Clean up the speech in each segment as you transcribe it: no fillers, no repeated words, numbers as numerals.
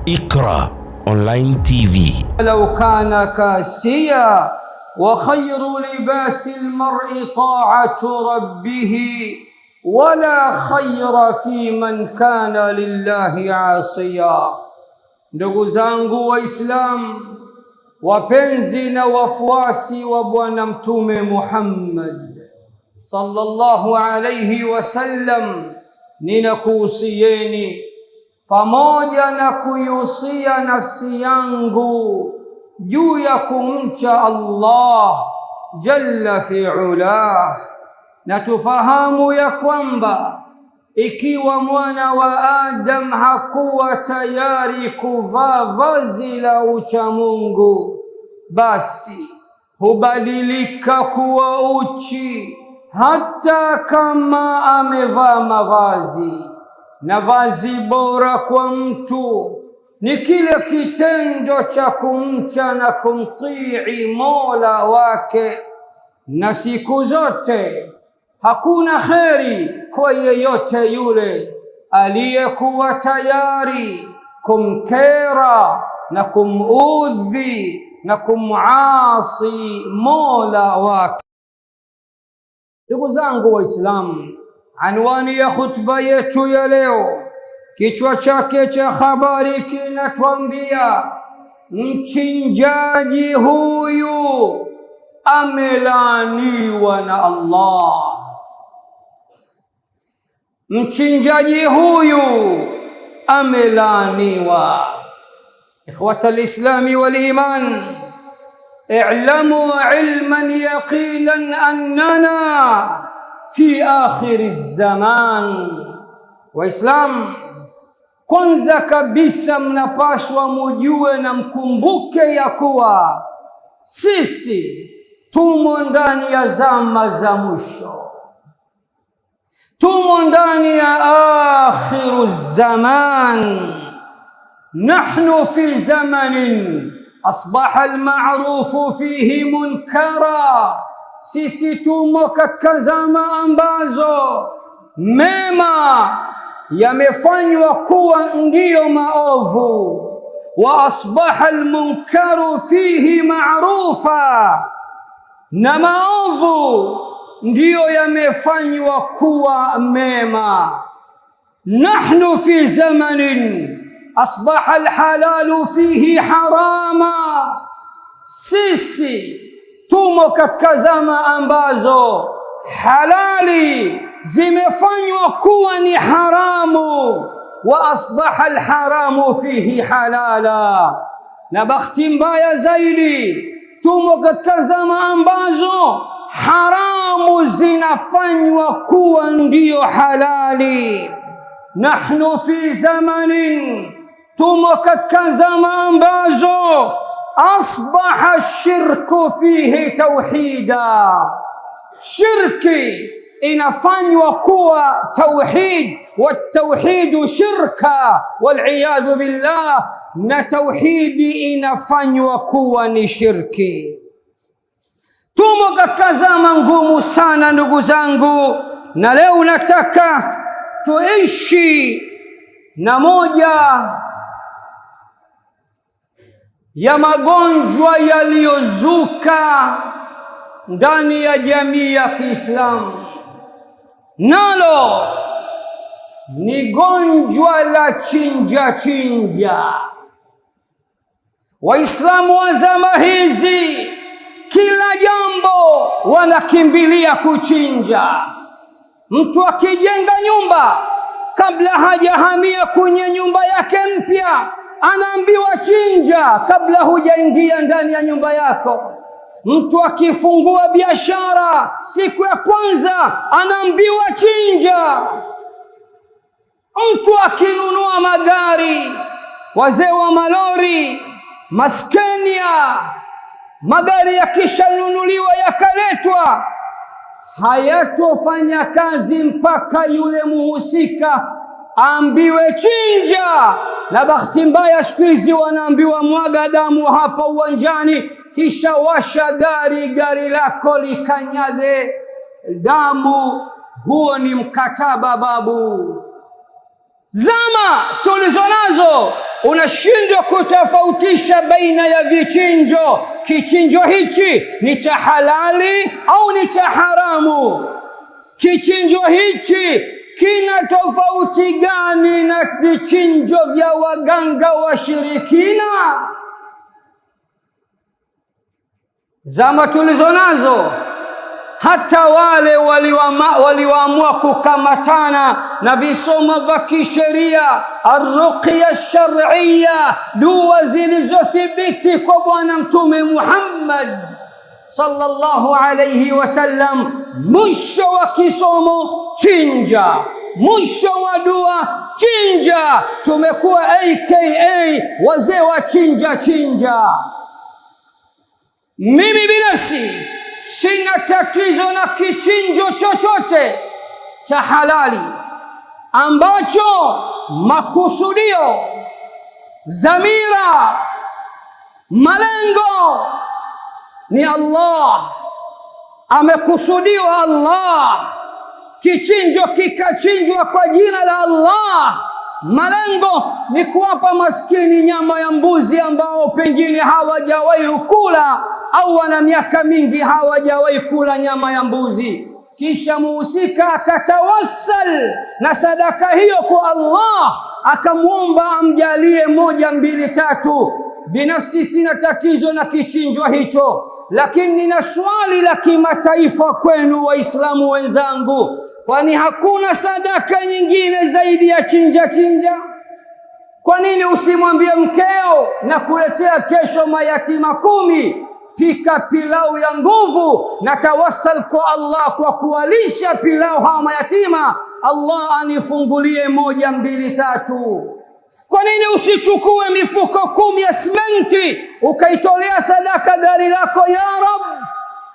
Iqra Online TV. لو كان كاسيا وخير لباس المرء طاعة ربه ولا خير في من كان lillahi asiya. Ndugu zangu Waislamu wapenzi na wafuasi wa Bwana Mtume Muhammad sallallahu alayhi wasallam, ninakuhusieni pamoja na kuihusia nafsi yangu juu ya kumcha Allah jalla fi'ulah, na tufahamu ya kwamba ikiwa mwana wa Adam hakuwa tayari kuvaa vazi la uchamungu, basi hubadilika kuwa uchi hata kama amevaa mavazi. Na vazi bora kwa mtu ni kile kitendo cha kumcha na kumtii Mola wake, na siku zote hakuna kheri kwa yeyote yule aliyekuwa tayari kumkera na kumudhi na kumuasi Mola wake. Ndugu zangu Waislamu, anwani ya khutba yetu ya leo, kichwa chake cha habari kinatuambia mchinjaji huyu amelaaniwa na Allah. Mchinjaji huyu amelaaniwa. Ikhwata al-Islami wal-Iman, i'lamu ilman yaqinan annana fi akhir zaman. Waislamu, kwanza kabisa mnapaswa mujue na mkumbuke ya kuwa sisi tumo ndani ya zama za mwisho, tumo ndani ya akhiru zaman. Nahnu fi zamanin asbaha alma'rufu fihi munkara. Sisi tumo katika zama ambazo mema yamefanywa kuwa ndiyo maovu, wa asbaha almunkaru fihi ma'rufa, na maovu ndiyo yamefanywa kuwa mema. Nahnu fi zamanin asbaha alhalalu fihi harama. Sisi tumo katika zama ambazo halali zimefanywa kuwa ni haramu, wa asbaha alharamu fihi halala. Na bakhti mbaya zaidi, tumo katika zama ambazo haramu zinafanywa kuwa ndiyo halali. Nahnu fi zamanin, tumo katika zama ambazo asbaha shirku fihi tauhida. Shirki inafanywa kuwa tauhid, wa tauhidu shirka, wal'iyadhu billah, na tauhidi inafanywa kuwa ni shirki. Tumo katika zama ngumu sana ndugu zangu, na leo nataka tuishi na moja ya magonjwa yaliyozuka ndani ya jamii ya Kiislamu, nalo ni gonjwa la chinja chinja. Waislamu wa zama hizi kila jambo wanakimbilia kuchinja. Mtu akijenga nyumba, kabla hajahamia kwenye nyumba yake mpya, anaambiwa chinja kabla hujaingia ndani ya nyumba yako. Mtu akifungua biashara, siku ya kwanza anaambiwa chinja. Mtu akinunua magari, wazee wa malori, maskenia, magari yakishanunuliwa yakaletwa, hayatofanya kazi mpaka yule muhusika ambiwe chinja. Na bahati mbaya siku hizi wanaambiwa mwaga damu hapa uwanjani, kisha washa gari lako likanyage damu. Huo ni mkataba babu. Zama tulizo nazo unashindwa kutofautisha baina ya vichinjo. Kichinjo hichi ni cha halali au ni cha haramu? Kichinjo hichi kina tofauti gani na vichinjo vya waganga washirikina? Zama tulizo nazo, hata wale walioamua kukamatana na visomo vya kisheria, arruqya shar'iyya, dua zilizothibiti kwa Bwana Mtume Muhammad sallallahu alayhi wasallam, mwisho wa kisomo chinja, mwisho wa dua chinja. Tumekuwa aka wazee wa chinja. Mimi binafsi sina tatizo na kichinjo chochote cha halali ambacho makusudio, dhamira, malengo ni Allah, amekusudiwa Allah, kichinjo kikachinjwa kwa jina la Allah. Malengo ni kuwapa maskini nyama ya mbuzi ambao pengine hawajawahi kula au wana miaka mingi hawajawahi kula nyama ya mbuzi, kisha muhusika akatawassal na sadaka hiyo kwa Allah, akamwomba amjalie 1, 2, 3. Binafsi sina tatizo na kichinjwa hicho, lakini nina swali la kimataifa kwenu Waislamu wenzangu. Kwani hakuna sadaka nyingine zaidi ya chinja? Kwa nini usimwambie mkeo na kuletea kesho mayatima 10, pika pilau ya nguvu na tawassal kwa Allah kwa kuwalisha pilau hawa mayatima, Allah anifungulie 1, 2, 3. Kwa nini usichukue mifuko 10 ya simenti ukaitolea sadaka gari lako? Ya Rab,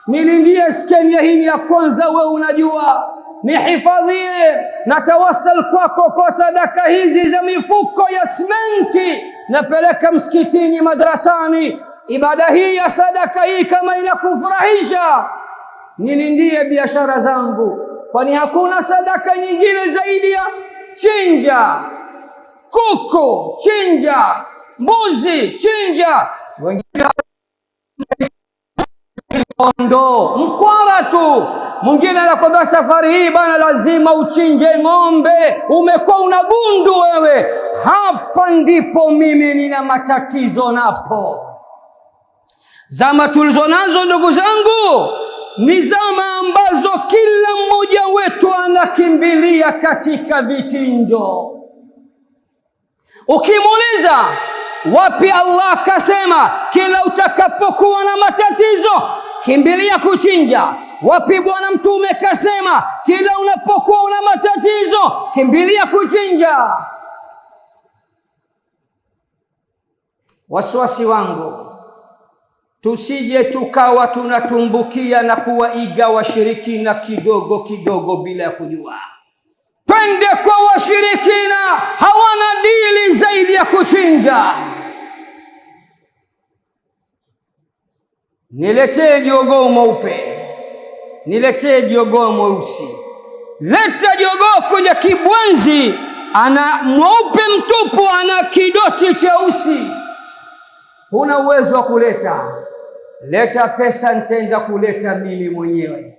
nilindie skeni hii ya kwanza, wewe unajua, nihifadhie na tawassal kwako kwa sadaka hizi za mifuko ya simenti, napeleka msikitini, madrasani. Ibada hii ya sadaka hii kama inakufurahisha, nilindie biashara zangu, kwani hakuna sadaka nyingine zaidi ya chinja. Kuku chinja, mbuzi chinja, wengine kondoo, mkwara tu. Mwingine anakwambia safari hii bana lazima uchinje ng'ombe, umekuwa unagundu wewe. Hapa ndipo mimi nina matatizo napo. Zama tulizo nazo ndugu zangu ni zama ambazo kila mmoja wetu anakimbilia katika vichinjo. Ukimuuliza wapi Allah kasema kila utakapokuwa na matatizo kimbilia kuchinja, wapi Bwana Mtume kasema kila unapokuwa una matatizo kimbilia kuchinja? Wasiwasi wangu, tusije tukawa tunatumbukia na kuwaiga washirikina kidogo bila kujua. Twende kwa washirikina, hawana dili zaidi ya kuchinja. Niletee jogoo mweupe, niletee jogoo mweusi, leta jogoo kuja kibwenzi, ana mweupe mtupu, ana kidoti cheusi. Huna uwezo wa kuleta, leta pesa, nitaenda kuleta mimi mwenyewe.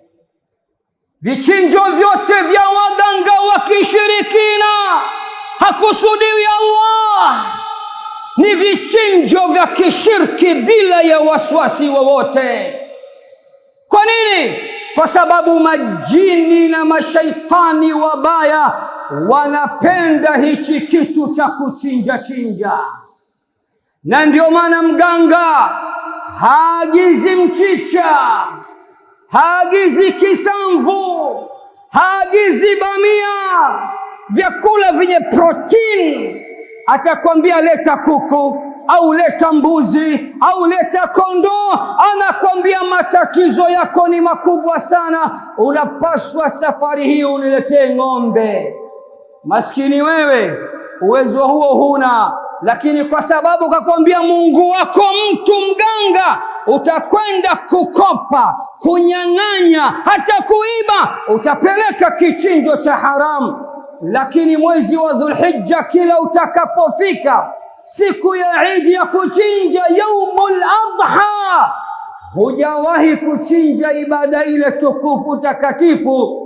Vichinjo vyote vya waganga wa kishirikina hakusudiwi Allah, ni vichinjo vya kishirki bila ya waswasi wowote. Kwa nini? Kwa sababu majini na mashaitani wabaya wanapenda hichi kitu cha kuchinja. Na ndio maana mganga haagizi mchicha, haagizi kisamvu, haagizi bamia, vyakula vyenye protein. Atakwambia leta kuku au leta mbuzi au leta kondoo, anakwambia matatizo yako ni makubwa sana, unapaswa safari hii uniletee ng'ombe. Maskini wewe, uwezo huo huna, lakini kwa sababu kakwambia Mungu wako mtu mganga, utakwenda kukopa, kunyang'anya, hata kuiba, utapeleka kichinjo cha haramu. Lakini mwezi wa Dhulhijja kila utakapofika, siku ya Idi ya kuchinja, yaumul adha, hujawahi kuchinja ibada ile tukufu takatifu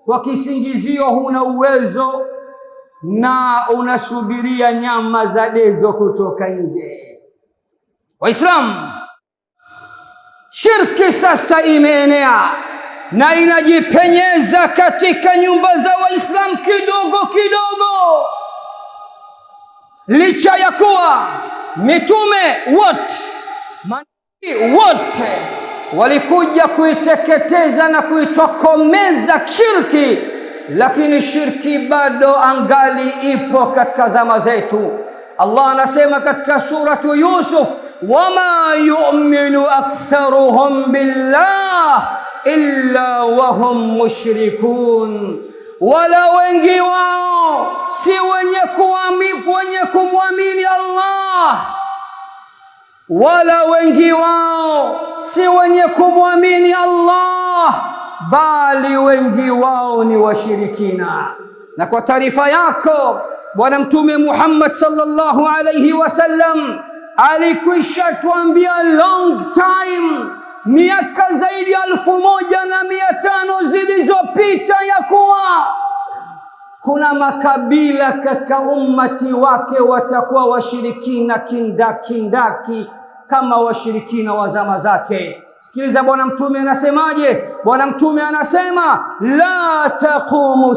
kwa kisingizio huna uwezo na unasubiria nyama za dezo kutoka nje. Waislamu, shirki sasa imeenea na inajipenyeza katika nyumba za Waislamu kidogo kidogo, licha ya kuwa mitume wote walikuja kuiteketeza na kuitokomeza shirki, lakini shirki bado angali ipo katika zama zetu. Allah anasema katika suratu Yusuf, wama yu'minu aktharuhum billah illa wahum mushrikun, wala wengi wao si wenye kumwamini Allah, wala wengi wao si wenye kumwamini Allah, bali wengi wao ni washirikina. Na kwa taarifa yako, Bwana Mtume Muhammad sallallahu alayhi wasallam alikwisha tuambia long time, miaka zaidi ya 1500 zilizopita, ya kuwa kuna makabila katika ummati wake watakuwa washirikina kindaki kama washirikina wa zama zake. Sikiliza Bwana Mtume anasemaje. Bwana Mtume anasema, la taqumu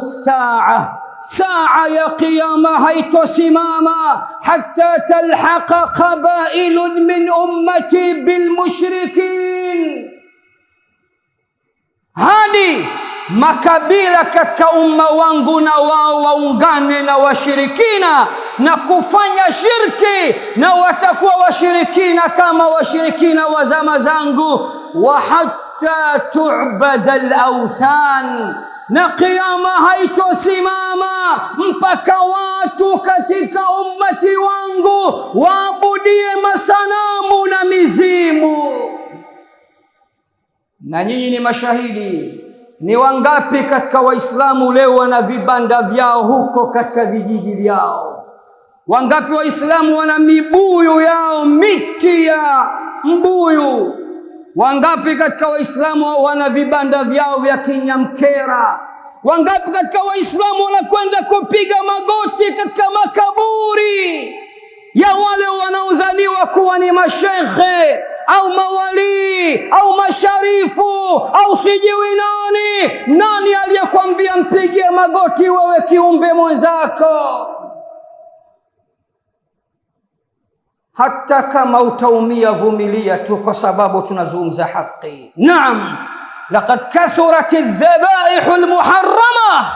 saa ya qiyama haitosimama hatta talhaqa qabailun min ummati bilmushrikin, hadi makabila katika umma wangu na wao waungane na washirikina na kufanya shirki, na watakuwa washirikina kama washirikina wa zama zangu. Wa hatta tu'bada al-awthan, na qiyama haitosimama mpaka watu katika ummati wangu waabudie masanamu na mizimu. Na nyinyi ni mashahidi, ni wangapi katika Waislamu leo wana vibanda vyao huko katika vijiji vyao? Wangapi Waislamu wana mibuyu yao, miti ya mbuyu? Wangapi katika Waislamu wana vibanda vyao vya kinyamkera? Wangapi katika Waislamu wanakwenda kupiga magoti katika makaburi ya wale wanaodhaniwa kuwa ni mashekhe au mawali au masharifu au sijui nani? Nani aliyekwambia mpigie magoti wewe kiumbe mwenzako? Hata kama utaumia, vumilia tu, kwa sababu tunazungumza haki. Naam, laqad kathurat adh-dhabaih al-muharrama,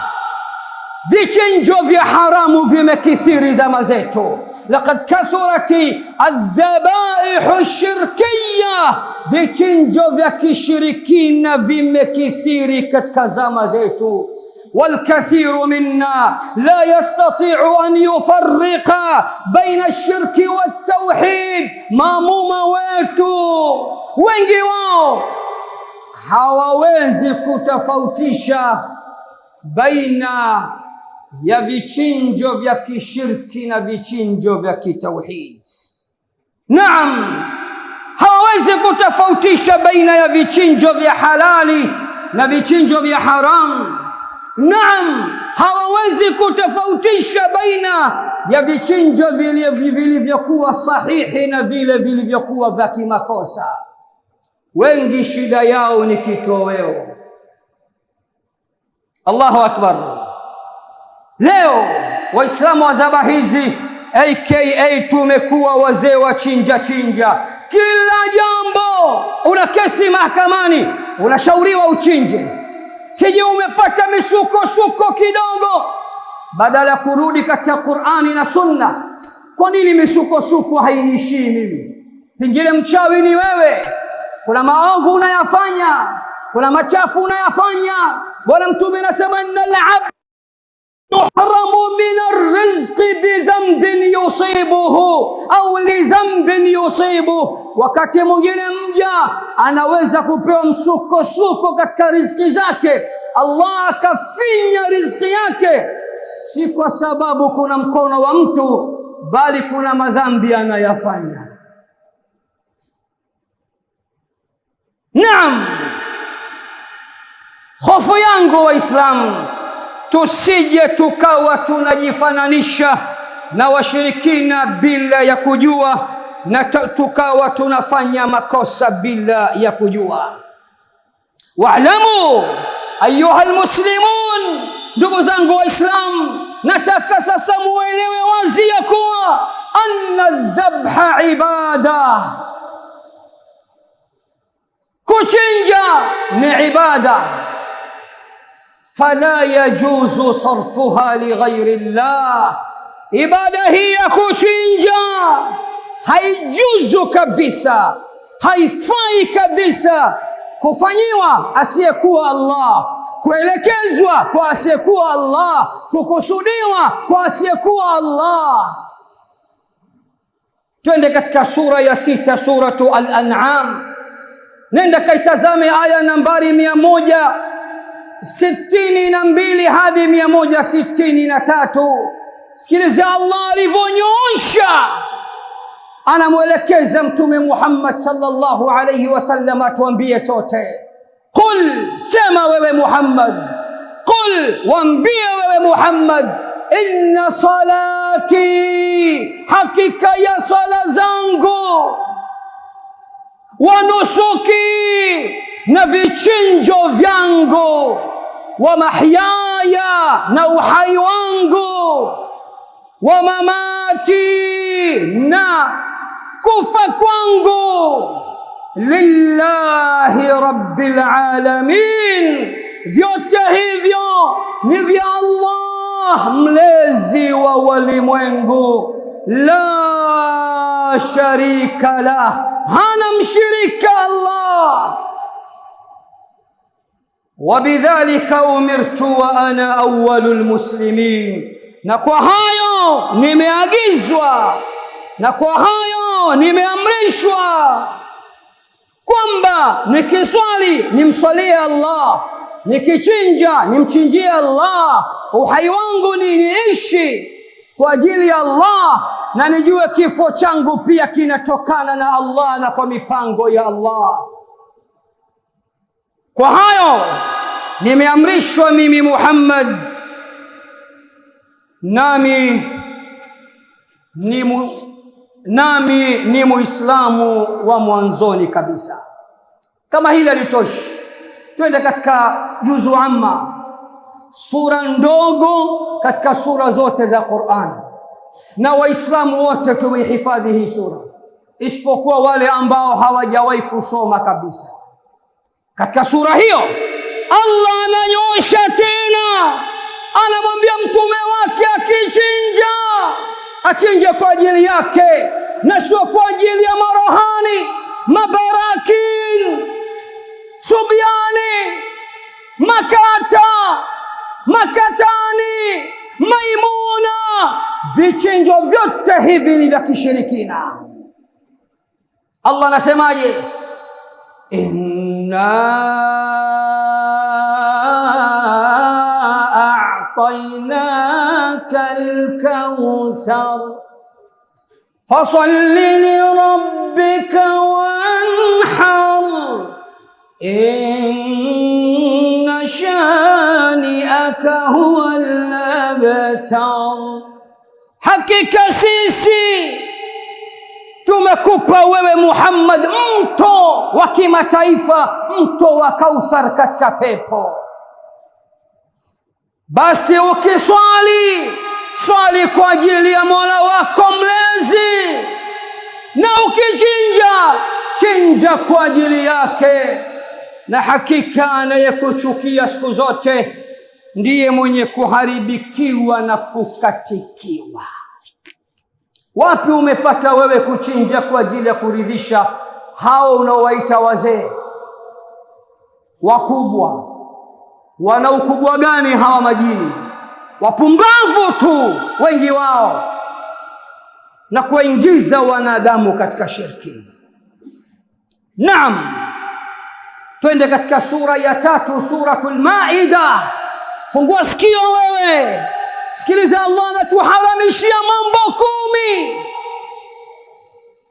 vichinjo vya haramu vimekithiri zama zetu. Laqad kathurat adh-dhabaih ash-shirkiyya, vichinjo vya kishirikina vimekithiri katika zama zetu. والكثير منا لا يستطيع أن يفرق بين الشرك والتوحيد. maamuma wetu wengi wao hawawezi kutofautisha baina ya vichinjo vya kishirki na vichinjo vya kitauhid. Naam, hawawezi kutofautisha baina ya vichinjo vya halali na vichinjo vya haramu. Naam, hawawezi kutofautisha baina ya vichinjo vilivyokuwa sahihi na vile vilivyokuwa vya kimakosa. Wengi shida yao ni kitoweo. Allahu akbar. Leo Waislamu wa zama hizi aka tumekuwa wazee wa chinja. Kila jambo una kesi mahakamani, unashauriwa uchinje. Sije umepata misuko kidogo, badala ya kurudi katika Qur'ani na Sunna. Kwa nini misuko hainishii mimi? Pengine mchawi ni wewe, kuna maovu unayafanya, kuna machafu unayafanya. Bwana Mtume anasema, innal 'abda yuhramu min ar-rizqi bi dhanbin yusibuhu au li dhanbin yusibuhu. Wakati mwingine mja anaweza kupewa msuko katika riziki zake, Allah akafinya riziki yake, si kwa sababu kuna mkono wa mtu, bali kuna madhambi anayafanya. Naam, hofu yangu Waislamu, tusije tukawa tunajifananisha na washirikina bila ya kujua, na tukawa tunafanya makosa bila ya kujua. Wa'lamu ayuha almuslimun, ndugu zangu Waislamu, nataka sasa muelewe wazi ya kuwa anna dhabha ibada, kuchinja ni ibada. Fala yajuzu sarfuha lighairi llah, ibada hii ya kuchinja haijuzu kabisa, haifai kabisa kufanyiwa asiyekuwa Allah, kuelekezwa kwa asiyekuwa Allah, kukusudiwa kwa asiyekuwa Allah. Twende katika sura ya 6, suratu Al-An'am. Nenda kaitazame aya nambari 162 hadi 163. Sikiliza Allah alivyonyoosha, anamwelekeza Mtume Muhammad sallallahu alayhi wasallam atuambie sote. Qul, sema wewe Muhammad, qul, waambie wewe Muhammad, inna salati, hakika ya sala zangu, wa nusuki, na vichinjo vyangu, wa mahyaya, na uhai wangu, wa mamati, na kufa kwangu, lillahi rabbil alamin, vyote hivyo ni vya Allah mlezi wa walimwengu, la sharika lah, hana mshirika Allah. Wabidhalika umirtu wa ana awwalul muslimin, na kwa hayo nimeagizwa, na kwa hayo nimeamrishwa kwamba nikiswali nimswalie Allah, nikichinja nimchinjie Allah, uhai wangu niishi kwa ajili ya Allah, na nijue kifo changu pia kinatokana na Allah na kwa mipango ya Allah. Kwa hayo nimeamrishwa mimi Muhammad, nami ni Muislamu wa mwanzoni kabisa. Kama hili halitoshi, twende katika juzu amma, sura ndogo katika sura zote za Qur'an, na Waislamu wote tumehifadhi hii sura isipokuwa wale ambao hawajawahi kusoma kabisa. Katika sura hiyo Allah ananyosha tena, anamwambia mtume wake akichinja achinje kwa ajili yake na sio kwa ajili ya marohani, mabarakin, subyani, makatani, maimuna. Vichinjo vyote hivi ni vya kishirikina. Allah anasemaje? Inna a'tainaka al-kawthar fasalli li rabbika wanhar inna shani'aka huwa al-abtar. Hakika sisi tumekupa wewe Muhammad mto wa kimataifa, mto wa Kauthar katika pepo. Basi ukiswali, swali kwa ajili ya Mola wako mlezi, na ukichinja, chinja kwa ajili yake. Na hakika anayekuchukia siku zote ndiye mwenye kuharibikiwa na kukatikiwa. Wapi umepata wewe kuchinja kwa ajili ya kuridhisha hao unaowaita wazee wakubwa? Wana ukubwa gani hawa majini? Wapumbavu tu wengi wao, na kuingiza wanadamu katika shirki. Naam, twende katika sura ya 3, suratul Maida. Fungua sikio wewe, Sikiliza, Allah anatuharamishia mambo 10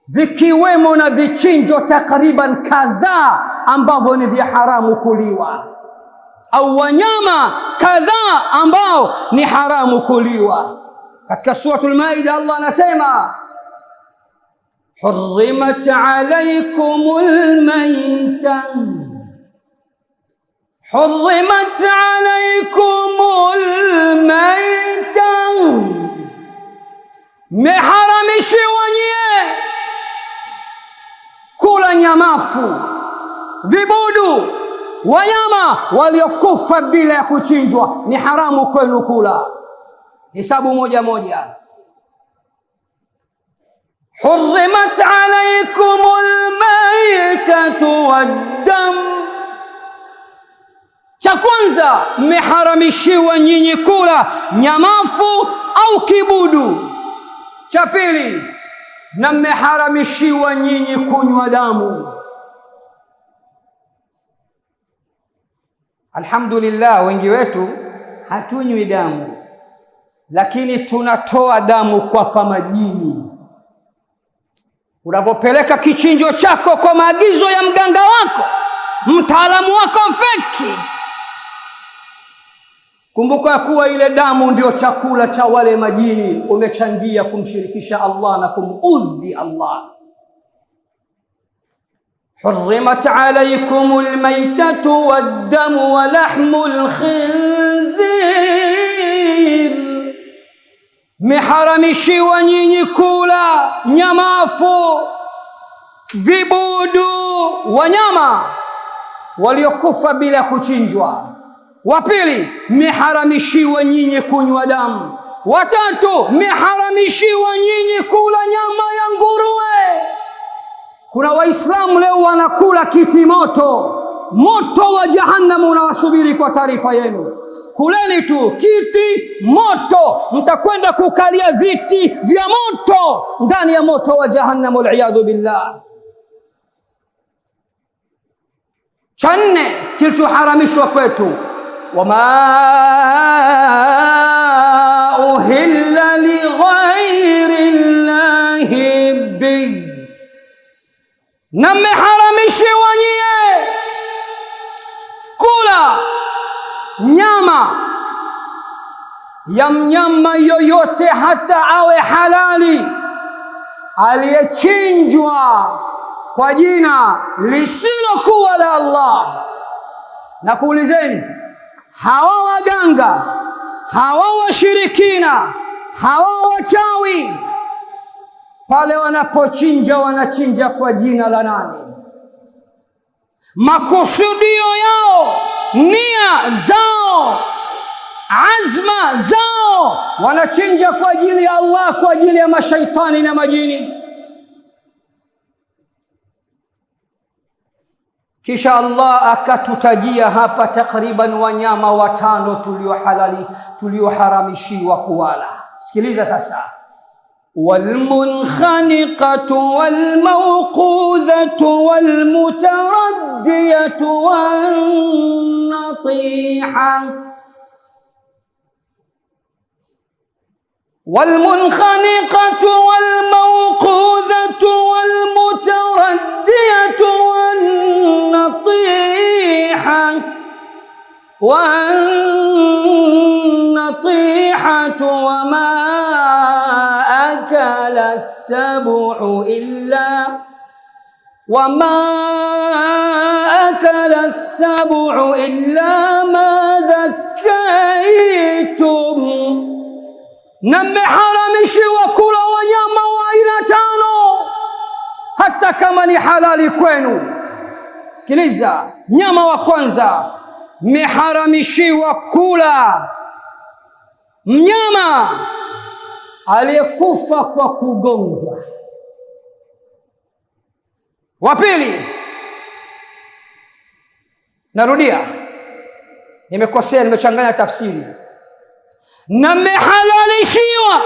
vikiwemo na vichinjo takriban kadhaa ambavyo ni vya haramu kuliwa, au wanyama kadhaa ambao ni haramu kuliwa. Katika suratul Maida Allah anasema hurrimat alaykumul mayta, hurrimat alaykumul mayta, meharamishiwa nyie kula nyamafu, vibudu, wanyama waliokufa bila ya kuchinjwa, ni haramu kwenu kula. Hisabu moja moja. Hurrimat alaykumul maytatu waddam, cha kwanza mmeharamishiwa nyinyi kula nyamafu au kibudu. Cha pili, na mmeharamishiwa nyinyi kunywa damu. Alhamdulillah, wengi wetu hatunywi damu, lakini tunatoa damu kwa majini. Unavopeleka kichinjo chako kwa maagizo ya mganga wako, mtaalamu wako feki, kumbuka kuwa ile damu ndio chakula cha wale majini. Umechangia kumshirikisha Allah na kumudhi Allah. Hurrimat alaykumul maytatu waddamu wa lahmul khinzir, meharamishiwa nyinyi kula nyamafu, vibudu, wanyama waliokufa bila kuchinjwa. Wa pili, meharamishiwa nyinyi kunywa damu. Wa tatu, meharamishiwa nyinyi kula nyama ya nguruwe. Kuna Waislamu leo wanakula kiti moto, moto wa jahannam unawasubiri. Kwa taarifa yenu, kuleni tu kiti moto, mtakwenda kukalia viti vya moto ndani ya moto wa jahannam, waliyadhu billah. Cha nne kilichoharamishwa kwetu, wama uhilla li ghairi llahi bi, na mmeharamishiwa nyie kula nyama ya mnyama yoyote, hata awe halali, aliyechinjwa kwa jina lisilokuwa la Allah. Na kuulizeni, hawa waganga, hawa washirikina, hawa wachawi, pale wanapochinja wanachinja kwa jina la nani? Makusudio yao, nia zao, azma zao, wanachinja kwa ajili ya Allah, kwa ajili ya mashaitani na majini. Kisha Allah akatutajia hapa takriban wanyama 5 tulioharamishiwa kuwala. Sikiliza sasa: walmunkhaniqatu walmawqudhatu walmutaraddiyatu wannatiha, والمنخنقة والموقوذة والمتردية والنطيحة وما أكل السبع إلا ما ذكيتم. Na mmeharamishiwa kula wanyama wa aina 5 hata kama ni halali kwenu. Sikiliza, nyama wa kwanza, mmeharamishiwa kula mnyama aliyekufa kwa kugongwa. Wa pili, narudia, nimekosea, nimechanganya tafsiri. Na mmeharamishiwa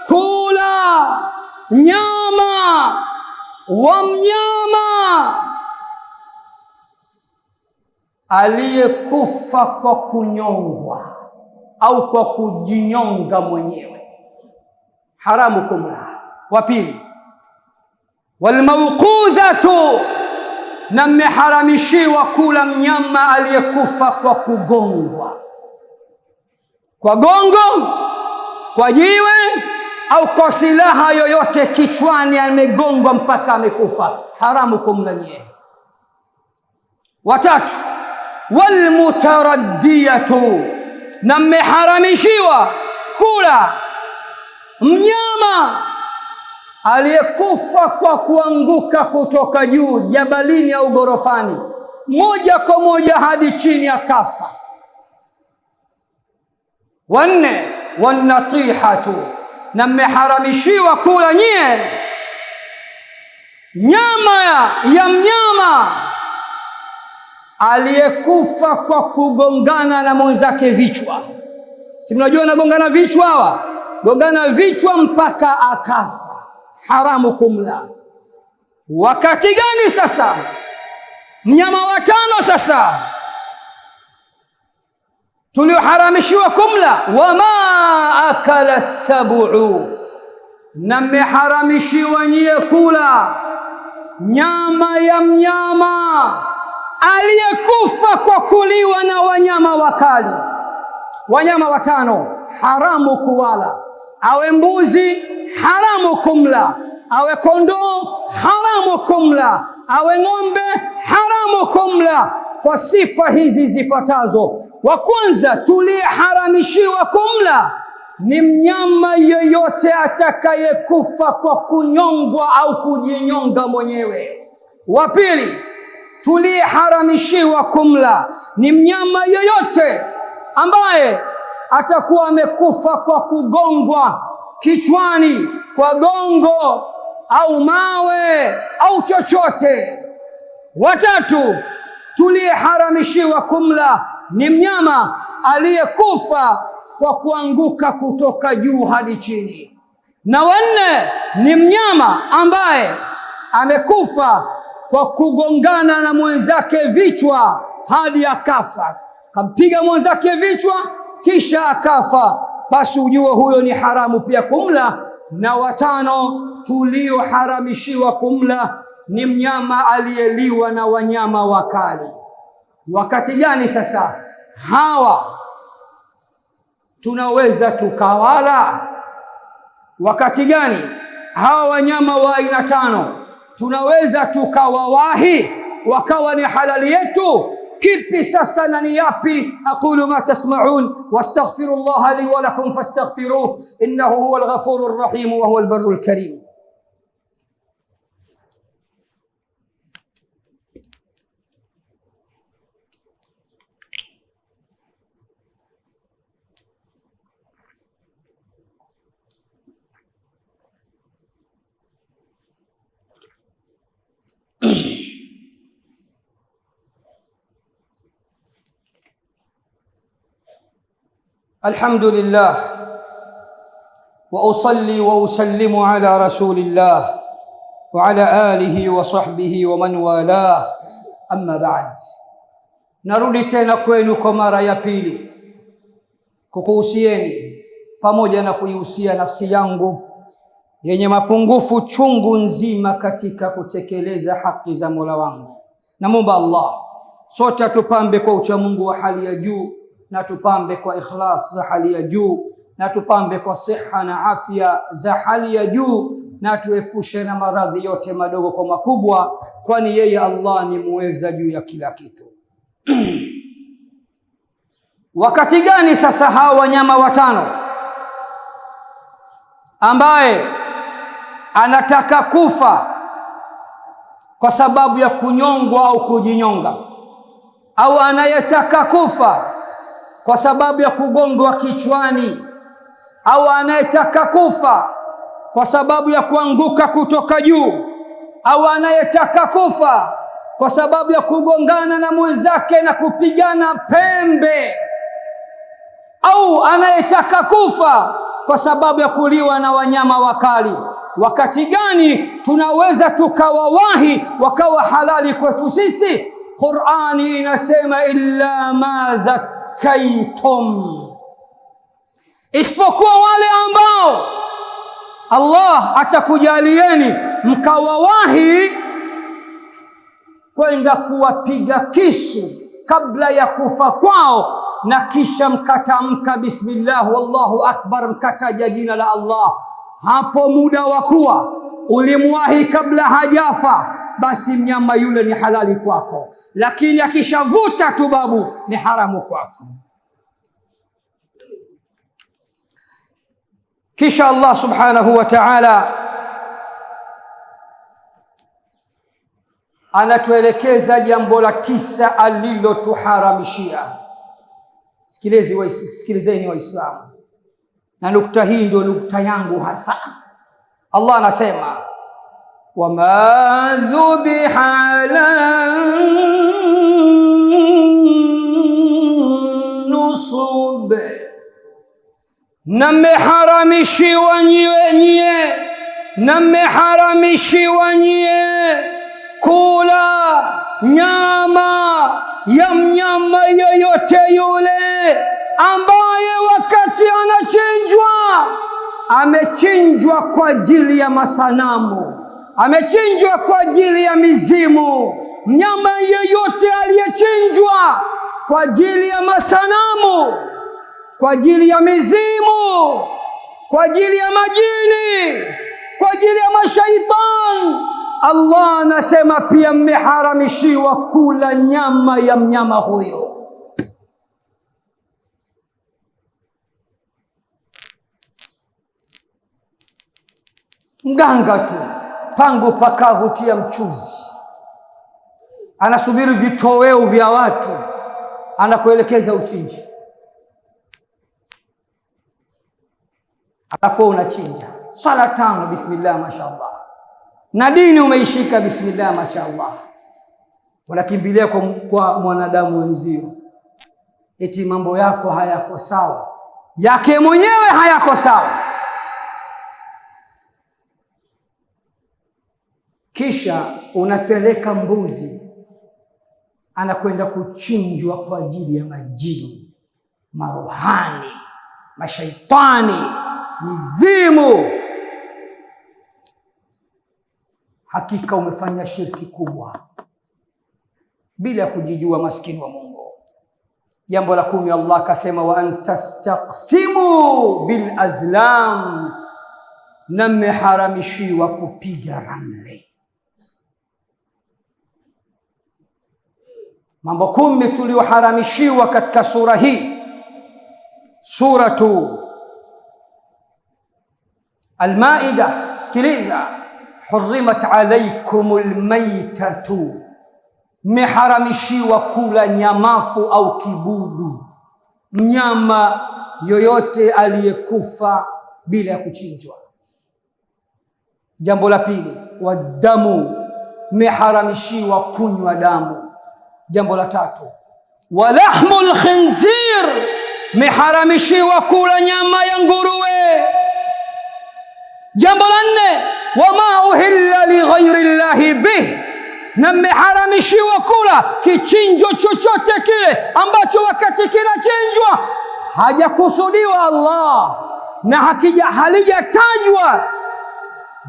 kula nyama wa mnyama aliyekufa kwa kunyongwa au kwa kujinyonga mwenyewe, haramu kumla. Wa pili, walmawqudhatu, na mmeharamishiwa kula mnyama aliyekufa kwa kugongwa, kwa gongo, kwa jiwe au kwa silaha yoyote kichwani, amegongwa mpaka amekufa, haramu kumla nyie. Watatu, walmutaraddiyatu, na mmeharamishiwa kula mnyama aliyekufa kwa kuanguka kutoka juu jabalini au gorofani moja kwa moja hadi chini akafa. Wanne, wanatihatu, na mmeharamishiwa kula nyie nyama ya mnyama aliyekufa kwa kugongana na mwenzake vichwa. Si mnajua anagongana vichwa hawa? Gongana vichwa mpaka akafa, haramu kumla. Wakati gani sasa? Mnyama wa tano sasa tulioharamishiwa kumla, wama akala sab'u, na mmeharamishiwa nyie kula nyama ya mnyama aliyekufa kwa kuliwa na wanyama wakali. Wanyama watano haramu kuwala: awe mbuzi haramu kumla, awe kondoo haramu kumla, awe ng'ombe haramu kumla, kwa sifa hizi zifuatazo. Wa kwanza, tuliharamishiwa kumla ni mnyama yeyote atakayekufa kwa kunyongwa au kujinyonga mwenyewe. Wa pili, tuliharamishiwa kumla ni mnyama yeyote ambaye atakuwa amekufa kwa kugongwa kichwani kwa gongo au mawe au chochote. Watatu, tuliharamishiwa kumla ni mnyama aliyekufa kwa kuanguka kutoka juu hadi chini. Na wanne, ni mnyama ambaye amekufa kwa kugongana na mwenzake vichwa hadi akafa, kampiga mwenzake vichwa kisha akafa, basi ujue huyo ni haramu pia kumla. Na watano, tulioharamishiwa kumla ni mnyama aliyeliwa na wanyama wakali. Wakati gani sasa hawa tunaweza tukawala? Wakati gani hawa wanyama wa aina tano tunaweza tukawawahi wakawa ni halali yetu? Kipi sasa na ni yapi? Aqulu ma tasma'un wastaghfirullah li wa lakum fastaghfiruhu innahu huwal ghafurur rahim wa huwal barrul karim. الحمد لله وأصلي وأسلم على رسول الله وعلى آله وصحبه ومن والاه أما بعد. Narudi tena kwenu kwa mara ya pili kukuhusieni pamoja na kuihusia nafsi yangu yenye mapungufu chungu nzima katika kutekeleza haki za Mola wangu. Namuomba Allah sote atupambe kwa uchamungu wa hali ya juu, na tupambe kwa ikhlas za hali ya juu, na tupambe kwa siha na afya za hali ya juu, na tuepushe na maradhi yote madogo kwa makubwa, kwani yeye Allah ni muweza juu ya kila kitu. Wakati gani sasa hawa wanyama watano ambaye anataka kufa kwa sababu ya kunyongwa au kujinyonga, au anayetaka kufa kwa sababu ya kugongwa kichwani, au anayetaka kufa kwa sababu ya kuanguka kutoka juu, au anayetaka kufa kwa sababu ya kugongana na mwenzake na kupigana pembe, au anayetaka kufa kwa sababu ya kuliwa na wanyama wakali, wakati gani tunaweza tukawawahi wakawa halali kwetu sisi? Qur'ani inasema illa ma dhakkaitum, isipokuwa wale ambao Allah atakujalieni mkawawahi kwenda kuwapiga kisu kabla ya kufa kwao, na kisha mkatamka bismillah wallahu akbar, mkataja jina la Allah. Hapo muda wa kuwa ulimwahi kabla hajafa, basi mnyama yule ni halali kwako, lakini akishavuta tu babu ni haramu kwako. Kisha Allah subhanahu wa ta'ala anatuelekeza jambo la 9 alilotuharamishia. Sikilizeni Waislamu, na nukta hii ndio nukta yangu hasa. Allah anasema wama dhubiha ala nusub, na mmeharamishiwa nyie kula nyama ya mnyama yoyote yule ambaye wakati amechinjwa kwa ajili ya masanamu, amechinjwa kwa ajili ya mizimu. Mnyama yoyote aliyechinjwa kwa ajili ya masanamu, kwa ajili ya mizimu, kwa ajili ya majini, kwa ajili ya mashaitan, Allah anasema pia mmeharamishiwa kula nyama ya mnyama huyo. Mganga tu pangu pakavutia mchuzi, anasubiri vitoweo vya watu, anakuelekeza uchinji, alafu unachinja. Swala 5 bismillah mashaallah, na dini umeishika bismillah mashaallah, unakimbilia kwa mwanadamu wenzio, eti mambo yako hayako sawa, yake mwenyewe hayako sawa. Kisha unapeleka mbuzi, anakwenda kuchinjwa kwa ajili ya majini, marohani, mashaitani, mizimu. Hakika umefanya shirki kubwa bila kujijua, maskini wa Mungu. Jambo la 10, Allah akasema wa antastaqsimu bil azlam, na mmeharamishiwa kupiga ramli. Mambo 10 tulioharamishiwa katika sura hii, suratu Al-Maida. Sikiliza, hurrimat alaykumul maytatu, mmeharamishiwa kula nyamafu au kibudu, mnyama yoyote aliyekufa bila ya kuchinjwa. Jambo la 2, wadamu, mmeharamishiwa kunywa damu. Jambo la 3, walahmul khinzir, mmeharamishiwa kula nyama ya nguruwe. Jambo la 4, wama uhilla li ghairi llahi bih, na mmeharamishiwa kula kichinjo chochote kile ambacho wakati kinachinjwa hajakusudiwa Allah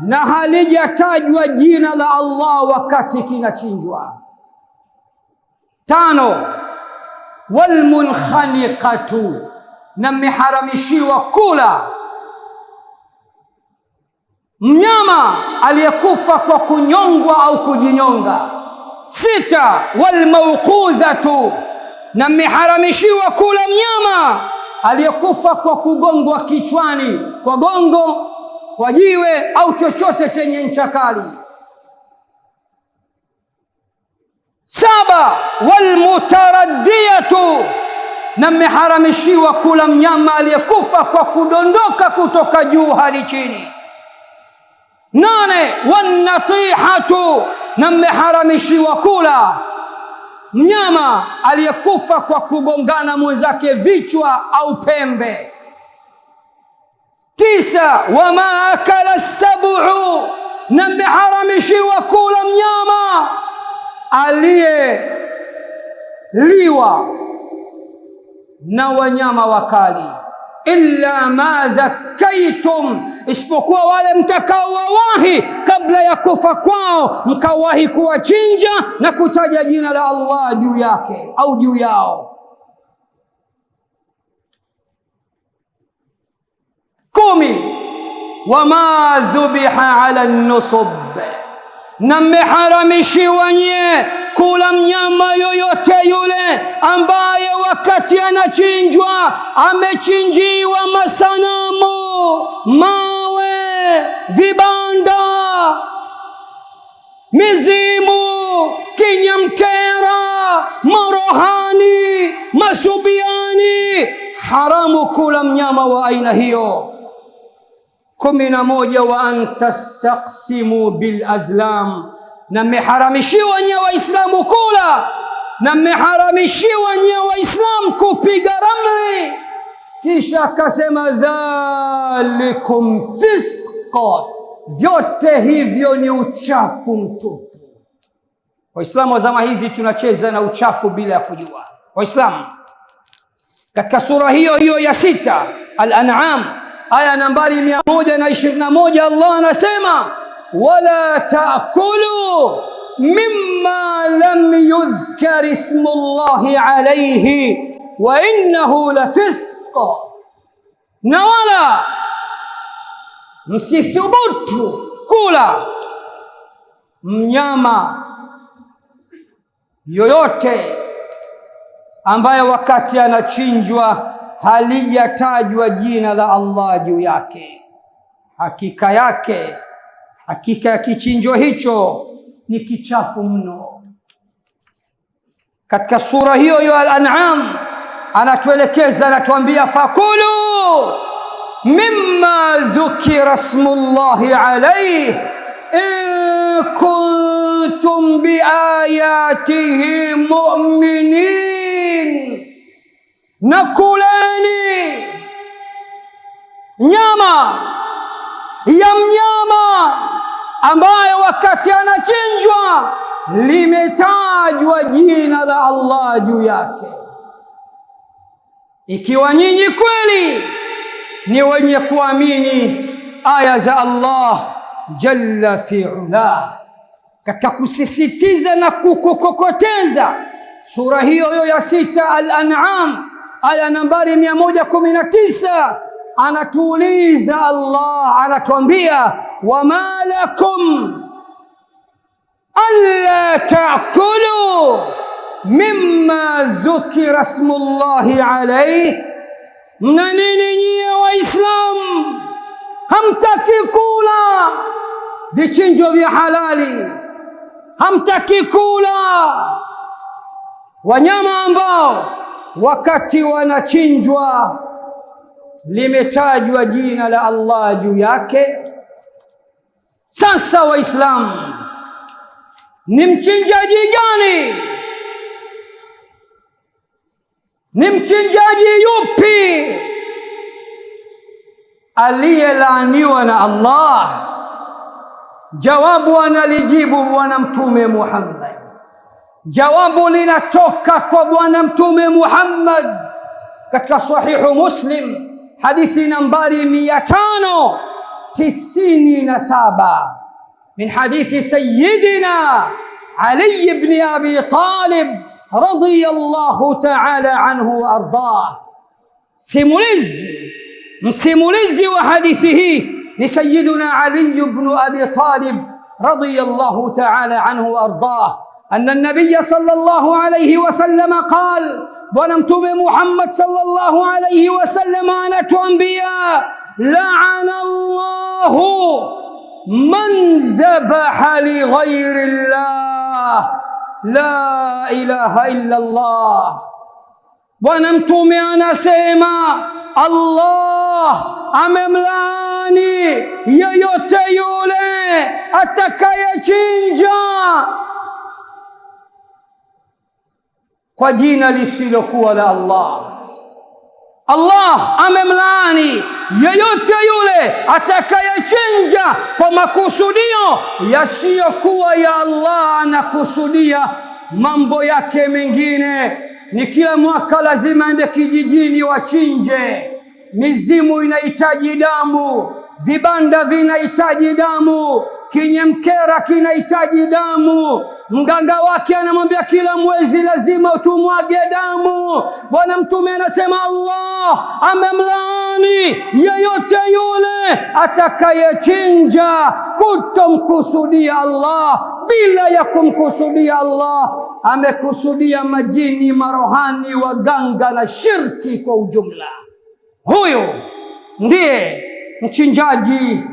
na halijatajwa jina la Allah wakati kinachinjwa. 5, walmunkhaniqatu, na mmeharamishiwa kula mnyama aliyekufa kwa kunyongwa au kujinyonga. 6, walmawqudhatu, na mmeharamishiwa kula mnyama aliyekufa kwa kugongwa kichwani kwa gongo, kwa jiwe au chochote chenye ncha kali. 7, walmutaraddiyatu, na mmeharamishiwa kula mnyama aliyekufa kwa kudondoka kutoka juu hadi chini. 8, wannatihatu, na mmeharamishiwa kula mnyama aliyekufa kwa kugongana mwenzake vichwa au pembe. 9, wama akala sab'u, na mmeharamishiwa kula mnyama liwa na wanyama wakali, illa ma dhakkaitum, isipokuwa wale mtakao wawahi kabla ya kufa kwao, mkawahi kuwachinja na kutaja jina la Allah juu yake au juu yao. 10, wama dhubiha ala nusub, na mmeharamishiwa nyie kula mnyama yoyote yule ambaye wakati anachinjwa amechinjiwa masanamu, mawe, vibanda, mizimu, kinyamkera, marohani, masubiani. Haramu kula mnyama wa aina hiyo. 11, wa an tastaqsimu bil azlam, na mmeharamishiwa nyie Waislamu kula, na mmeharamishiwa nyie Waislamu kupiga ramli. Kisha akasema dhalikum fisqa, vyote hivyo ni uchafu mtupu. Waislamu wa zama hizi tunacheza na uchafu bila ya kujua. Waislamu, katika sura hiyo hiyo ya 6 Al-An'am aya nambari 121, Allah anasema wala ta'kulu mimma lam yudhkar ismullahi alayhi wa innahu lafisq, na wala msithubutu kula mnyama yoyote ambaye wakati anachinjwa halijatajwa jina la Allah juu yake. Hakika yake, hakika ya kichinjo hicho ni kichafu mno. Katika sura hiyo hiyo Al-An'am anatuelekeza, anatuambia fakulu mimma dhukira ismullahi alayhi in kuntum biayatihi mu'minin, na kuleni nyama ya mnyama ambaye wakati anachinjwa limetajwa jina la Allah juu yake, ikiwa nyinyi kweli ni wenye kuamini aya za Allah jalla fi'ala. Katika kusisitiza na kukokoteza sura hiyo hiyo ya 6 Al-An'am aya nambari 119, anatuuliza Allah, anatuambia wama lakum alla ta'kulu mimma dhukira ismullahi alayhi, mna nini nyie Waislamu hamtaki kula vichinjo vya halali, hamtaki kula wanyama ambao wakati wanachinjwa limetajwa jina la Allah juu yake? Sasa Waislamu, ni mchinjaji gani, ni mchinjaji yupi aliyelaaniwa na Allah? Jawabu analijibu Bwana Mtume Muhammad. Jawabu linatoka kwa Bwana Mtume Muhammad katika Sahihu Muslim, hadithi nambari 597 min hadithi Sayyidina Ali ibn Abi Talib radiyallahu ta'ala anhu wa ardah. Msimulizi wa hadithi hii ni Sayyiduna Ali ibn Abi Talib radiyallahu ta'ala anhu wa ardah, anna an-nabiy sallallahu alayhi wa sallam qala, Bwana Mtume Muhammad sallallahu alayhi wa sallam anatuambia, la'ana Allahu man dhabaha li ghayri Allah la ilaha illa Allah. Bwana Mtume anasema Allah amemlaani yeyote yule atakayechinja kwa jina lisilokuwa la Allah. Allah amemlaani yeyote yule atakayechinja kwa makusudio yasiyokuwa ya Allah, anakusudia mambo yake mengine ni kila mwaka lazima aende kijijini wachinje. Mizimu inahitaji damu, vibanda vinahitaji damu, kinyemkera kinahitaji damu. Mganga wake anamwambia kila mwezi lazima utumwage damu. Bwana Mtume anasema Allah amemlaani yeyote yule atakayechinja kutomkusudia Allah, bila ya kumkusudia Allah. Amekusudia majini, marohani, waganga na shirki kwa ujumla. Huyo ndiye mchinjaji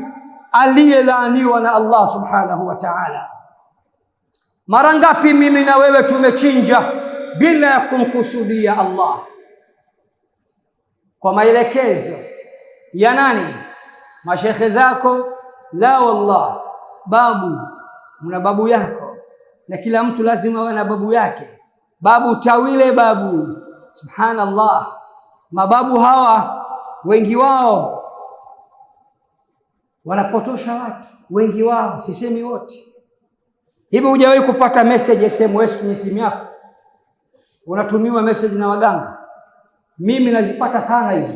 aliyelaaniwa na Allah subhanahu wa ta'ala. Mara ngapi mimi na wewe tumechinja bila ya kumkusudia Allah, kwa maelekezo ya nani? Mashekhe zako? La wallah, babu. Mna babu yako, na kila mtu lazima awe na babu yake. Babu tawile, babu. Subhanallah, mababu hawa wengi wao wanapotosha watu, wengi wao, sisemi wote. Hivi hujawahi kupata message SMS kwenye simu yako? Unatumiwa message na waganga? Mimi nazipata sana hizo.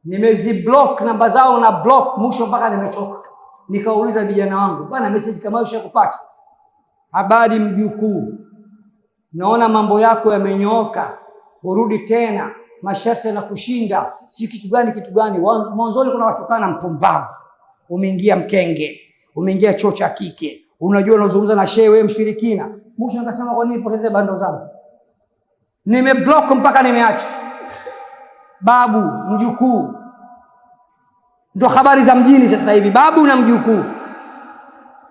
Nimeziblock namba zao na block mwisho mpaka nimechoka. Nikauliza vijana wangu, bwana message kama hiyo ushakupata? Habari mjukuu, naona mambo yako yamenyooka, urudi tena, masharti na kushinda, si kitu gani. Mwanzoni kuna watukana mpumbavu, umeingia mkenge, umeingia choo cha kike, unajua unazungumza na shehe, wewe mshirikina. Mwisho nikasema kwa nini nipoteze bando zangu? Nimeblock mpaka nimeacha. Babu, mjukuu, ndio habari za mjini sasa hivi, babu na mjukuu.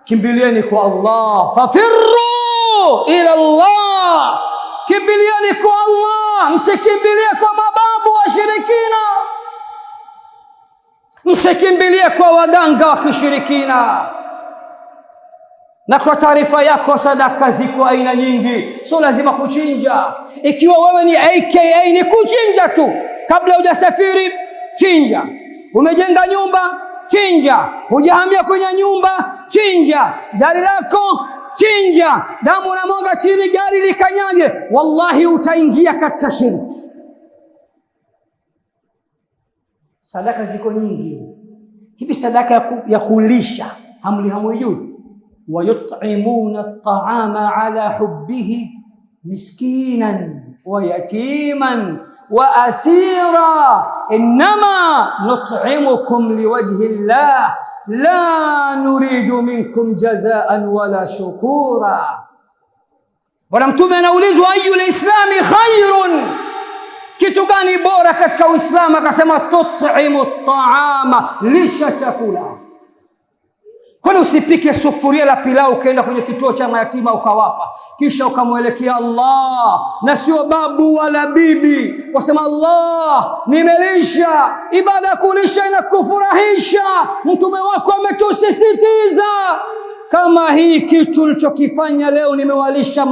Kimbilieni kwa Allah, fafirru ila Allah, kimbilieni kwa Allah, msikimbilie kwa mababu washirikina, msikimbilie kwa waganga wa kishirikina. Na kwa taarifa yako, sadaka ziko aina nyingi, sio lazima kuchinja. Ikiwa wewe ni AKA ni kuchinja tu, kabla hujasafiri chinja, umejenga nyumba chinja, hujahamia kwenye nyumba chinja, gari lako chinja, damu na mwaga chini gari likanyage, wallahi utaingia katika shirki. Sadaka ziko nyingi. Hivi sadaka ya kulisha hamlijui? ويطعمون الطعام على حبه مسكينا ويتيما وأسيرا إنما نطعمكم لوجه الله لا نريد منكم جزاء ولا شكورا. Bwana Mtume anaulizwa ayu lislami khairun, kitu gani bora katika Uislamu? Akasema tut'imu at-ta'ama, lisha chakula. Kwani usipike sufuria la pilau ukaenda kwenye kituo cha mayatima ukawapa, kisha ukamwelekea Allah na sio babu wala bibi, wasema Allah nimelisha. Ibada ya kulisha inakufurahisha, Mtume wako ametusisitiza. Kama hii kitu nilichokifanya leo, nimewalisha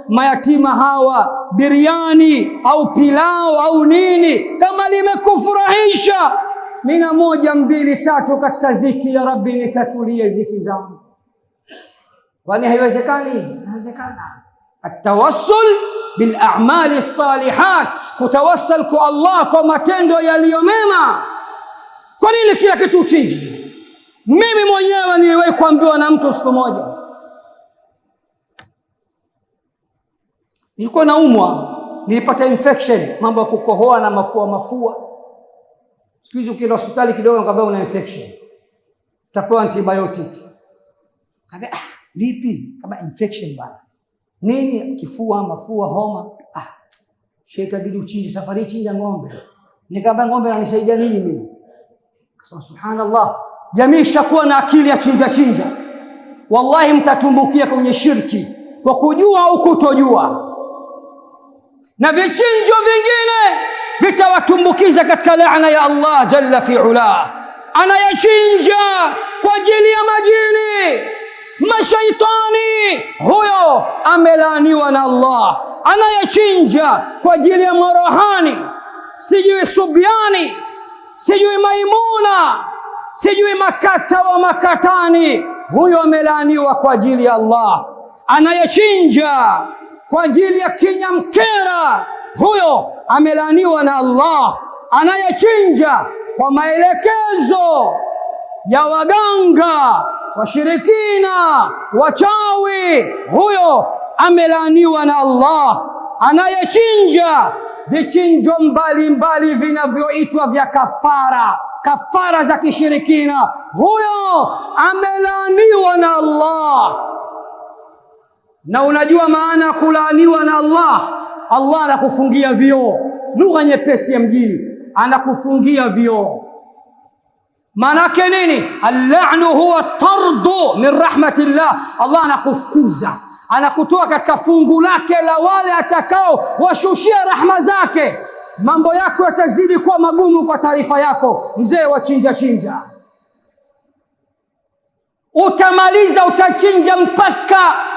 mayatima hawa biriani au pilau au nini, kama limekufurahisha, nina 1 2 3 katika dhiki ya Rabbi, nitatulie dhiki zangu. Kwani haiwezekani? Inawezekana. Atawassul bil a'mali salihat, kutawassal kwa Allah kwa matendo yaliyo mema. Kwa nini kila kitu uchinji? Mimi mwenyewe niliwahi kuambiwa na mtu siku moja, nilikuwa naumwa, nilipata infection, mambo ya kukohoa na mafua. Siku hizi ukienda hospitali kidogo nakwambia una infection, utapewa antibiotic. Kaambia vipi? Kama infection bana. Nini? Kifua, mafua, homa. Sheikh itabidi uchinje, safari chinja ng'ombe. Nikamwambia ng'ombe ananisaidia nini mimi? Akasema subhanallah, jamii shakuwa na akili ya chinja. Wallahi mtatumbukia kwenye shirki kwa kujua au kutojua, na vichinjo vingine vitawatumbukiza katika laana ya Allah jalla fi'ala. Anayachinja kwa ajili ya majini, mashaitani, huyo amelaaniwa na Allah. Anayachinja kwa ajili ya marohani, sijui Subyani, sijui Maimuna, sijui makata wa makatani, huyo amelaaniwa kwa ajili ya Allah. Anayachinja kwa ajili ya kinyamkera, huyo amelaaniwa na Allah. Anayechinja kwa maelekezo ya waganga, washirikina, wachawi, huyo amelaaniwa na Allah. Anayechinja vichinjo mbalimbali vinavyoitwa vya kafara za kishirikina, huyo amelaaniwa na Allah. Na unajua maana kulaaniwa na Allah? Allah anakufungia vioo. Lugha nyepesi ya mjini, anakufungia vioo. Maanake nini? Al-la'nu huwa tardu min rahmatillah. Allah anakufukuza, anakutoa katika fungu lake la wale atakao washushia rahma zake. Mambo yako yatazidi kuwa magumu. Kwa taarifa yako, mzee wa chinja, utamaliza, utachinja mpaka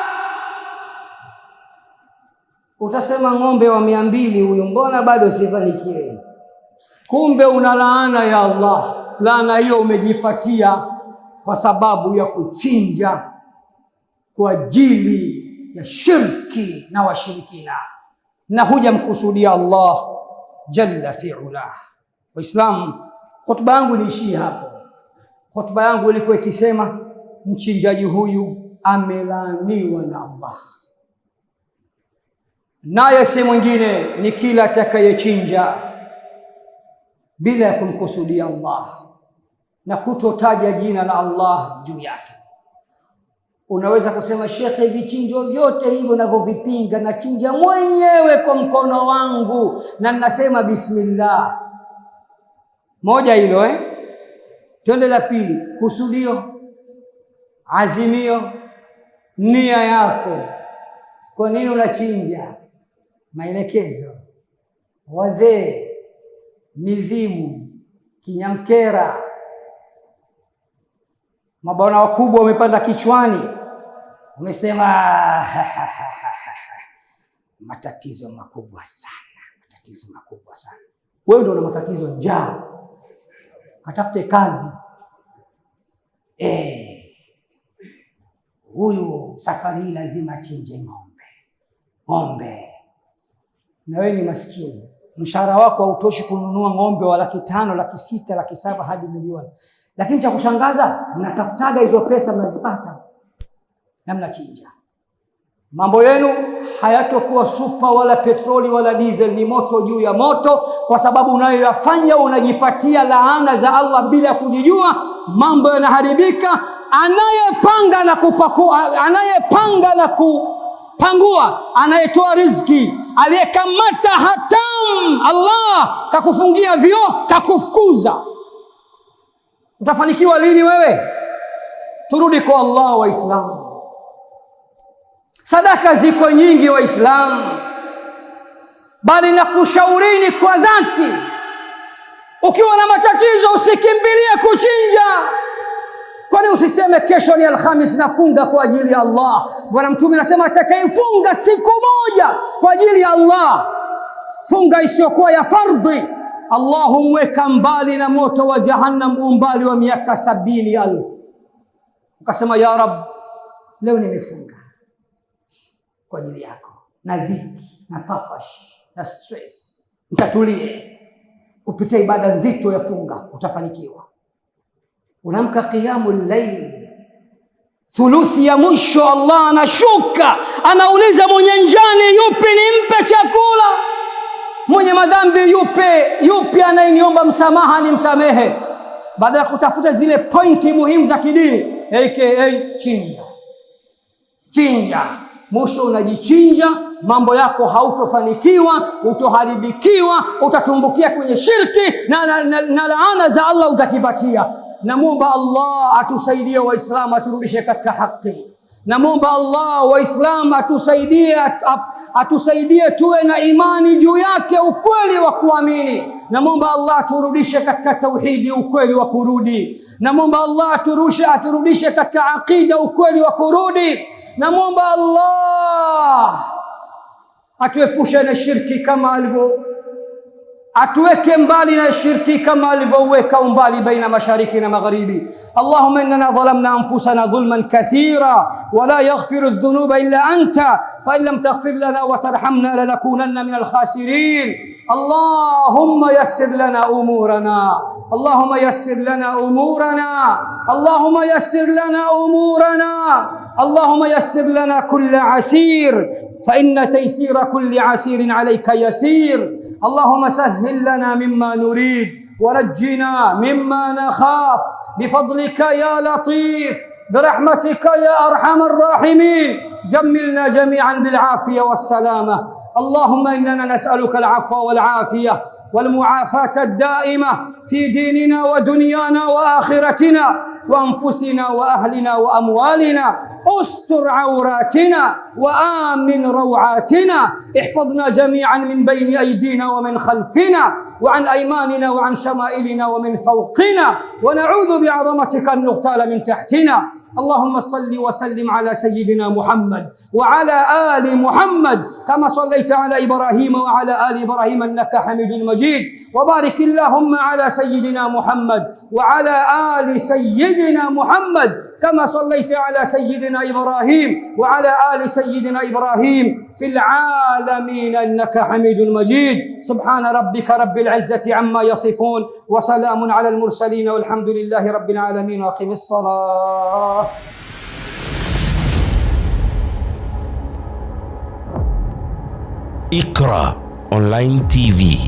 utasema ng'ombe wa 200 huyo, mbona bado sifanikiwe? Kumbe una laana ya Allah. Laana hiyo umejipatia kwa sababu ya kuchinja kwa ajili ya shirki na washirikina, na hujamkusudia Allah jalla fi'ala. Waislamu, hotuba yangu niishie hapo. Hotuba yangu ilikuwa ikisema mchinjaji huyu amelaaniwa na Allah, naye si mwingine ni kila atakayechinja bila ya kumkusudia Allah na kutotaja jina la Allah juu yake. Unaweza kusema, shekhe, vichinjo vyote hivyo navyovipinga nachinja mwenyewe kwa mkono wangu na ninasema bismillah. Moja hilo, Twende la pili, kusudio, azimio, nia yako. Kwa nini unachinja? Maelekezo, wazee, mizimu, kinyamkera, mabwana wakubwa wamepanda kichwani, umesema matatizo makubwa sana. Wewe ndio una matatizo, njaa, katafute kazi. Huyu safari hii lazima achinje ng'ombe. Na wewe ni maskini, mshahara wako hautoshi kununua ng'ombe wa 500,000, 600,000, 700,000 hadi milioni. Lakini cha kushangaza, mnatafutaga hizo pesa, mnazipata na mnachinja. Mambo yenu hayatokuwa super wala petroli wala diesel, ni moto juu ya moto, kwa sababu unayoyafanya unajipatia laana za Allah bila kujijua. Mambo yanaharibika. Anayepanga na kupangua, anayetoa riziki, aliyekamata hatam, Allah kakufungia vioo, kakufukuza. Utafanikiwa lini wewe? Turudi kwa Allah, Waislamu. Sadaka ziko nyingi Waislamu, bali na kushaurini kwa dhati, ukiwa na matatizo usikimbilie kuchinja. Kwani usiseme kesho ni Alhamis nafunga kwa ajili ya Allah? Bwana Mtume anasema atakayefunga siku moja kwa ajili ya Allah, funga isiyokuwa ya fardhi, Allah humweka mbali na moto wa Jahannam umbali wa miaka 70,000. Ukasema, ya Rab, leo nimefunga kwa ajili yako, na dhiki na tafash na stress, mtatulie kupitia ibada nzito ya funga, utafanikiwa. Unamka qiyamul layl, thuluthi ya mwisho, Allah anashuka, anauliza mwenye njani yupi nimpe chakula, mwenye madhambi yupi anayeniomba msamaha nimsamehe. Baada ya kutafuta zile pointi muhimu za kidini, aka chinja. Mwisho unajichinja, mambo yako hautofanikiwa, utoharibikiwa, utatumbukia kwenye shirki na laana za Allah utakipatia. Namuomba Allah atusaidie Waislamu, aturudishe katika haki. Namuomba Allah Waislamu atusaidie tuwe na imani juu yake, ukweli wa kuamini. Namuomba Allah aturudishe katika tauhidi, ukweli wa kurudi. Namuomba Allah aturudishe katika aqida, ukweli wa kurudi. Namuomba Allah atuepushe na shirki kama atuweke mbali na shirki kama alivyoweka umbali baina mashariki na magharibi. Allahumma innana dhalamna anfusana dhulman kathira wa la yaghfiru adh-dhunuba illa anta fa in lam taghfir lana wa tarhamna lanakunanna min al-khasirin. Allahumma yassir lana umurana, Allahumma yassir lana umurana, Allahumma yassir lana umurana, Allahumma yassir lana kulla asir fa inna taysira kulli asirin alayka yasir. اللهم سهل لنا مما نريد ونجنا مما نخاف بفضلك يا لطيف برحمتك يا أرحم الراحمين. جملنا جميعا بالعافية والسلامة. اللهم إننا نسألك العفو والعافية والمعافاة الدائمة في ديننا ودنيانا وآخرتنا وأنفسنا وأهلنا وأموالنا. استر عوراتنا وآمن روعاتنا. احفظنا جميعا من بين أيدينا ومن خلفنا وعن أيماننا وعن شمائلنا ومن فوقنا، ونعوذ بعظمتك أن نغتال من تحتنا. اللهم صل وسلم على سيدنا محمد وعلى آل محمد كما صليت على إبراهيم وعلى آل إبراهيم إنك حميد مجيد. وبارك اللهم على سيدنا محمد وعلى آل سيدنا محمد كما صليت على سيدنا إبراهيم وعلى آل سيدنا إبراهيم في العالمين إنك حميد مجيد. سبحان ربك رب العزة عما يصفون وسلام على المرسلين والحمد لله رب العالمين. وأقم الصلاة. Iqra Online TV.